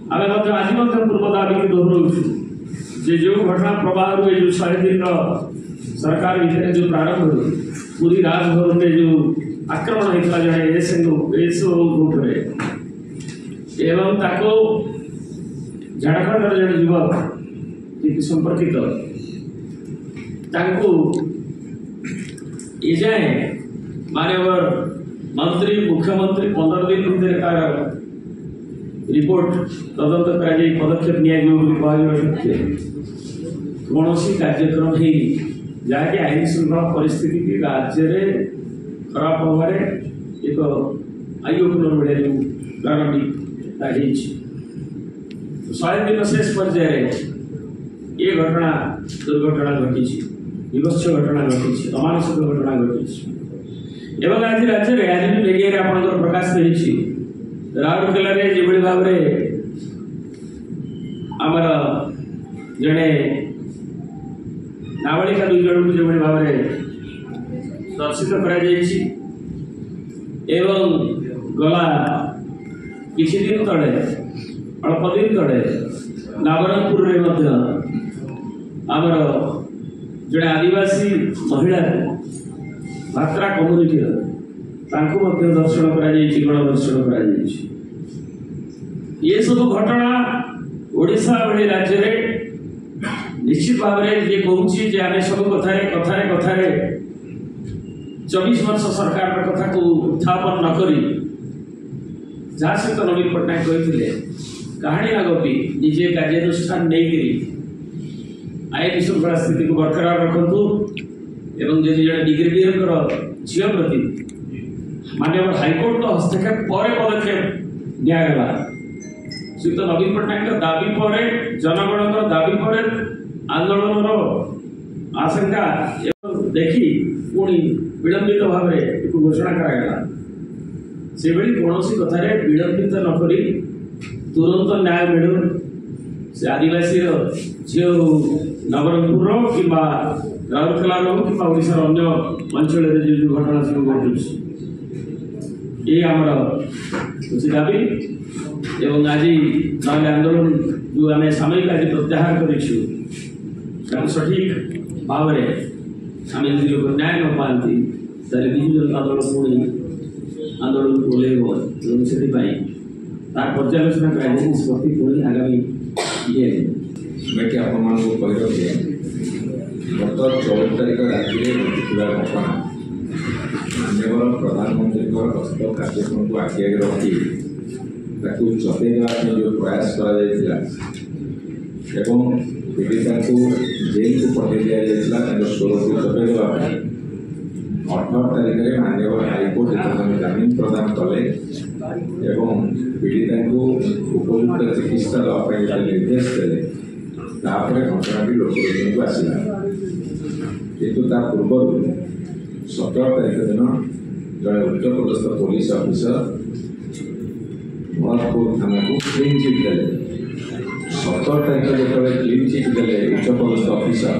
आम आज पूर्व दाबी दोहराऊँ जे जो घटना प्रवाह जो 100 दिन सरकार भितर जो प्रारंभ पूरी राजभवन में जो आक्रमण होता जड़े एसओ एवं ताको झारखंड जड़े युवक संपर्कित जाए मानवर मंत्री मुख्यमंत्री 15 दिन भितर तार रिपोर्ट तदंत कर पदक्षेप नि कौन कार्यक्रम है जहाँकि आईन श्रृंखला परिस्थिति की राज्य में खराब होबार एक आई ओपनर भाया प्रारंभिक 100 दिन शेष पर्यायर ये घटना दुर्घटना घटी विभत्स घटना घटी अमानुषिक घटना घटी एवं आज राज्य में आज भी मीडिया आप प्रकाश रही राउरकेला जो भाव आमर जड़े नाबालिका 2 जन को जो भाव दर्शित एवं गला किसी दिन तले अल्प दिन तले नवरंगपुर आमर जड़े आदिवासी महिला भात्रा कम्युनिटी दर्शन गणदर्शन कर ये सब घटना ओडिशा भली राज्य में निश्चित भाव में ये कहूँ आम सब कथारे 24 वर्ष सरकार कथा को उत्थापन न करी जहाँ सहित नवीन पट्टनायक कहते कहानी न गपी निजे कार्यानुष्ठान नहीं आईन श्रृंखला स्थिति को बरकरार रखु एवं जदि जड़े ब्रिगेडियर झील प्रति मानव हाइकोर्ट हस्तक्षेप पर पदक्षेप दिगला श्रीयुक्त नवीन पट्टनायक दाबी पर जनगण दाबी पर आंदोलन आशंका देखी पुणी विलंबित भाव में घोषणा कराला से कौन कथार विलंबित नक तुरंत न्याय मिलू से आदिवासी झील नवरंगपुर कि राउरकेला कि ओडिशार अन्य अंचल जो घटना सब घटुची ये आमर दाबी एवं आज ना आंदोलन जो आम सामयिक आज प्रत्याहार कर सठिक भाव में आम जो न्याय न पाती विजु जनता दल पुणी आंदोलन को ओल्लैब से तार पर्यालोचना कर निष्पत्ति पुणी आगामी दिए आप गत 14 तारीख राति घटना माननीय प्रधानमंत्री गस्त कार्यक्रम को आखि आगे रखी चपे देवाई जो प्रयास कर पीड़िता को जेल को पठे दि स्वर को चपे देवाई 18 तारीख में माननीय हाइकोर्ट जमीन प्रदान कले पीड़िता को उपयुक्त चिकित्सा देवाई निर्देश देते घटनाटी लोकलोचन को आसला किंतु पूर्व 17 तारीख दिन जड़े उच्चपदस्थ पुलिस ऑफिसर भरतपुर थाना को क्लीन चिट दे 17 तारीख जो क्लीन चिट दे उच्चपदस्थ ऑफिसर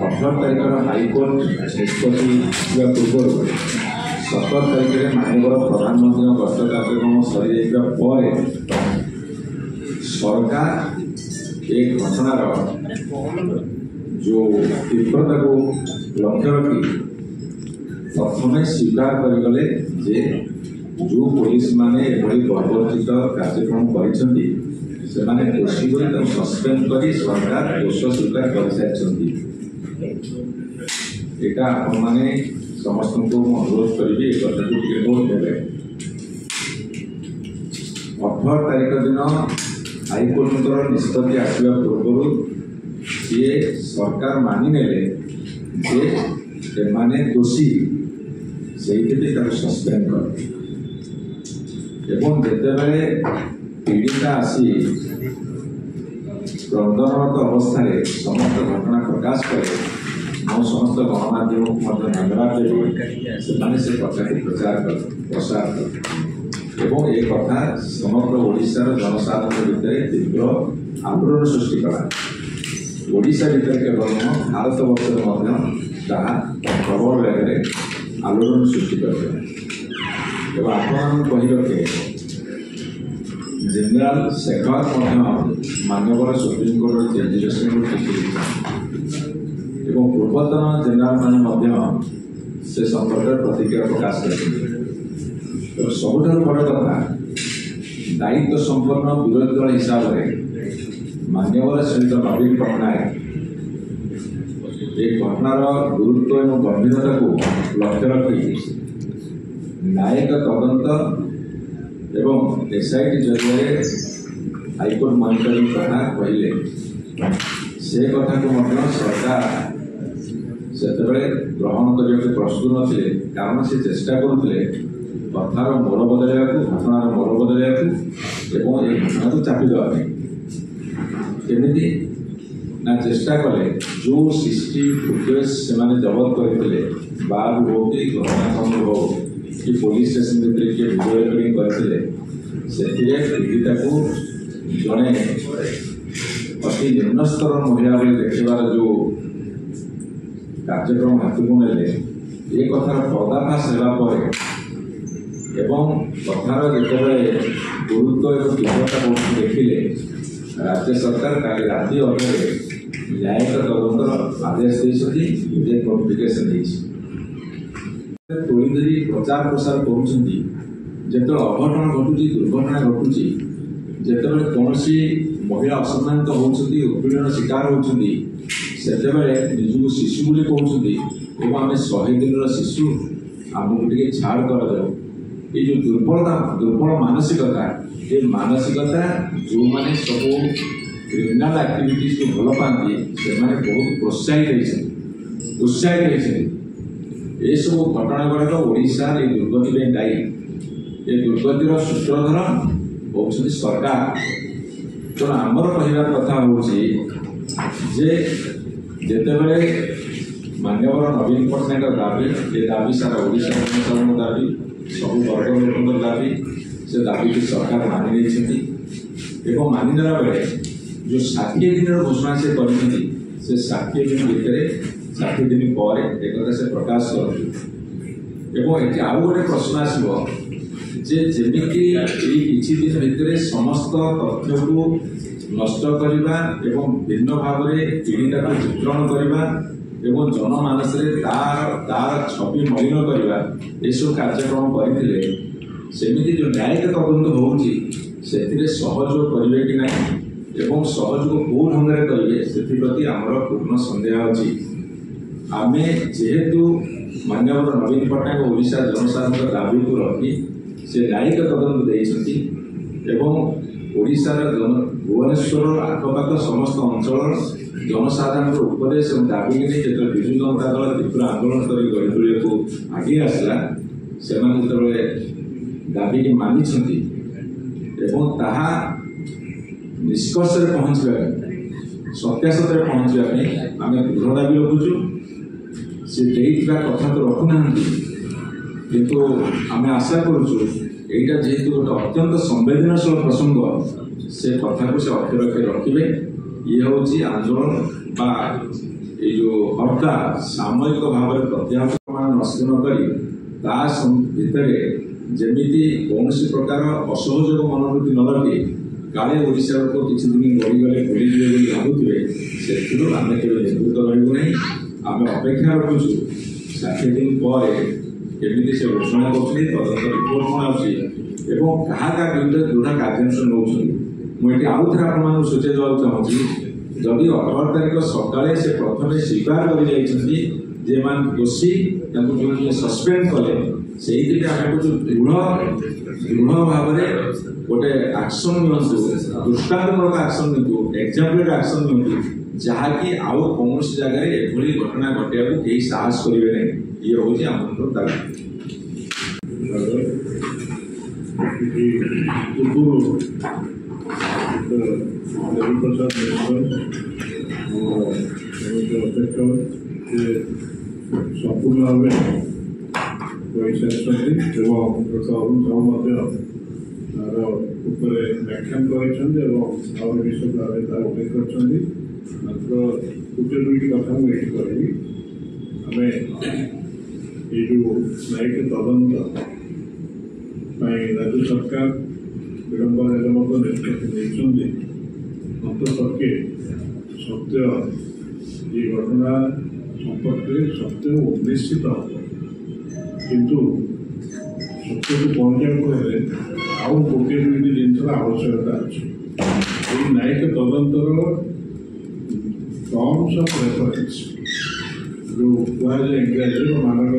18 तारीख हाइकोर्ट निष्पत्ति पूर्व 17 तारीख में माननीय प्रधानमंत्री गस्त कार्यक्रम सरी पर सरकार एक घटनार जो तीव्रता को लक्ष्य रखी प्रथम स्वीकार करगले जे जो पुलिस माने एभली बर्बरचित कार्यक्रम कर दोषी को सस्पेंड कर सरकार दोष स्वीकार कर सारी यहाँ आपने समस्त को अनुरोध करी एक कथा को नोट देवे 18 तारीख दिन हाइकोर्ट निष्पत्ति आसवा पूर्व सी सरकार मानिने जे माने दोषी से सस्पेंड कर जिते पीड़िता आसी क्रंदनरत अवस्था समस्त घटना प्रकाश करे समस्त गणमाध्यम को धन्यवाद देवी से कथा को प्रसार कर ये कथा समग्र ओडिशार जनसाधारण भितर तीव्र आंदोलन सृष्टि कला ओडिशा भितर केवल भारत वर्ष जहाँ प्रबल वेग आंदोलन सृष्टि कर आप कही रखे जेनेल शेखावत मानवर सुप्रीमकोर्ट जजेस पूर्वतन जेनेल मैंने से संपर्क प्रतिक्रिया प्रकाश करते तो सबुठ बड़ कथा दायित्व संपन्न विरोधी दल हिसाब से मान्यवर श्रीयुत नवीन पट्टनायक ये घटनार गुरुत्व और गंभीरता को लक्ष्य रखी न्यायिक तदंत एवं एसआईटी जरिए हाईकोर्ट मॉनिटरिंग कथा कहले से कथा को सरकार से ग्रहण करने को प्रस्तुत नथिले कारण से चेष्टा करुले कथार मोड़ बदलवा घटनार मोड़ बदलवा घटना को चापी देवाई केमी ना चेष्टा कले जो सीसीटीवी फुटेज से जबत करते बार हो कि घटनाक्रम हो कि पुलिस स्टेशन भितर किए भिडियो रेकर्डिंग करते पीड़िता को जड़े अति निम्न स्तर महिला देखार जो कार्यक्रम हाथ को ने ये कथार पर्दाफाश होगापर कथार जिते गुरुत्व और तीव्रता को देखिले राज्य सरकार काली राति अधे न्यायिक तदंतर आदेश देते नोटिफिकेशन तोली धरी प्रचार प्रसार कर अघटन घटुची दुर्घटना घटुची जिते कौन महिला असम्मानित होती उत्पीड़न शिकार होती से निजक शिशु बोली कहते आम 100 दिन शिशु आमको टे छाड़ कर ये जो दुर्बल मानसिकता ये मानसिकता जो मैंने सब क्रिमिनाल एक्टिविटीज को भल पाती से बहुत प्रोत्साहित उत्साहित ये सब घटना गुड़ाक ओडिशार ये दुर्गति में दायी ये दुर्गतिर सूत्रधर होती सरकार तेणु आमर कहवा कथा हूँ जिते मान्यवर नवीन पट्टनायक दाबी ये दाबी सारा ओडिशा जनसाधारण दाबी सब वर्ग लोक दाबी से दाबी की सरकार मानि मानिदेला बेले जो 60 दिन घोषणा से कर 60 दिन भितर 60 दिन पर एक से प्रकाश कर आउ गोटे प्रश्न आसो जमी किसी दिन भितर समस्त तथ्य को नष्ट करवा भिन्न भाव में पीड़िता को चित्रण करवा जनमानस तार छवि मलिन करवा यू कार्यक्रम करते सेमिति जो न्यायिक तदंत होती सहयोग करेंगे कि ना सहयोग कौ ढंग से करेंगे से प्रति आमर पूर्ण सन्देह अच्छी आम जेहेतु मान्यवर नवीन पट्टनायक ओडिशा जनसाधारण दाबी को रखी से न्यायिक तदंत देती ओडिशार भुवनेश्वर आखपाख समस्त अंचल जनसाधारण उपदेश और दाबी नहीं जो विजु जनता दल तीव्र आंदोलन कर गढ़ी तोड़ा को आगे आसला से जो दाबी की मानी निष्कर्ष पहुँचा सत्यासत पहुँचा आम दृढ़ दाबी रखुचु से कथा तो रखुना किंतु आम आशा करुचु यहाँ जेहेतु गोटे अत्यंत संवेदनशील प्रसंग से कथा को से अक्षर रखिए ये हूँ आंदोलन बा ये जो हत्या सामयिक भाव में प्रत्याह्वान नष्ट नक भितर जमी कौन प्रकार असहयोग मनोवृत्ति न रखी काले ओडिशा लोक किसी दिन गड़ीगले भूलिजे भावुए से आम के नेतृत्व रही नहीं आम अपेक्षा रखुचु 60 दिन पर केमी से घोषणा कर तदंत रिपोर्ट कौन आसी क्या विरुद्ध दृढ़ कार्यानुष्ठान नौकरी मुझे आउ थे आप सूचाई देवा चाहूँगी जदि 18 तारीख सकाଳେ से प्रथम स्वीकार कर दोषी जो सस्पेंड कले से आम जो दृढ़ भाव में गोटे एक्शन नियंतु दृष्टांतमूलक एक्शन नियंतु एक्जाम्पलर एक्शन नियंतु जहाँकि आउ कौन जगह एभली घटना घटिया को कहीं साहस करेंगे नहीं ये हूँ आम दाबी संपूर्ण भाव व्याख्यान कर विषय उल्लेख कर मात्र गोटे दुईट कथा मुझे कहि आम ये जो न्यायिक तदंत राज्य सरकार विलंबन निष्पत्ति अंतपक्षे सत्य ये घटना संपर्क में सत्य उन्निश्चित किंतु सत्य को पहुँचा आउ गोटे दुईट जिनस आवश्यकता अच्छी न्यायिक तदंतर टर्म्स ऑफ रेफरेंस जो कहुए इंग्राजी मानव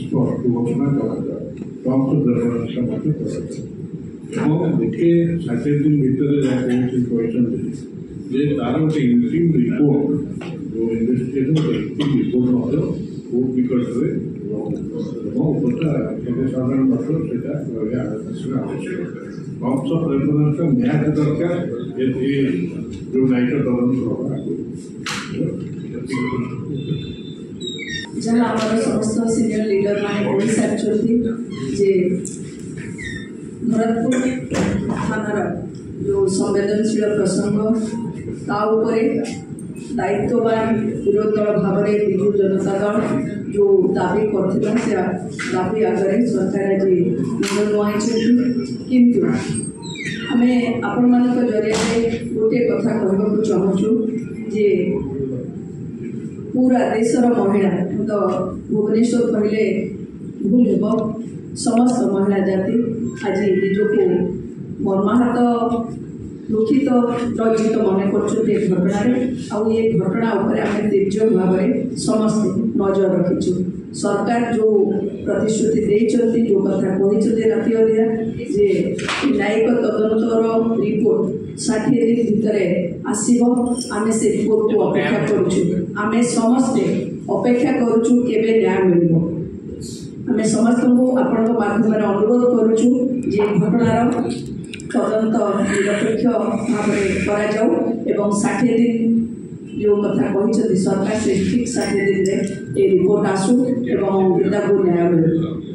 स्पष्ट घोषणा कराए टर्म्स ऑफ रेफरेंस गोटे 7 दिन भितर जहाँ कहते तार गोटे इंटीम रिपोर्ट जो इन्वेस्टिगेशन इंटीम रिपोर्ट कोर्ट निकट में साधारण मात्र से आवश्यक टर्म्स ऑफ रेफरेंस का निहाती दरकार जो न्यायिक तदंत जहाँ आम समस्त सीनियर लीडर मैंने कही सारी जे भरतपुर थानार जो संवेदनशील प्रसंग ताऊपर दायित्ववान विरोधी दल भाव में विजु जनता दल जो दाबी करथिला से दाबी आगे सरकार आज मुंड नुआई किंतु आमे आपण मानक जरिए गोटे कथा कहबाक चाहूँ जे पूरा देशर महिला तो भुवनेश्वर कहले भूल हेब समस्त महिला जाति आज निजको मर्माहत दुखित लज्जित मन कर घटना ये घटना आम तीव्र भाव में समस्ते नजर रखीचु सरकार जो प्रतिश्रुति देती जो कथा कहते राति अदिया जे न्यायिक तदंतर रिपोर्ट 60 दिन भितर आसब आम से रिपोर्ट को अपेक्षा करुचु आम समस्ते अपेक्षा करुचु केबे न्याय मिल आम समस्त को आपण माध्यम अनुरोध करुचु जे घटनार तदंत निरपेक्ष भाव में 60 दिन जो कथा कहते सरकार से ठीक 60 दिन में ये रिपोर्ट आसू एवं न्याय मिल।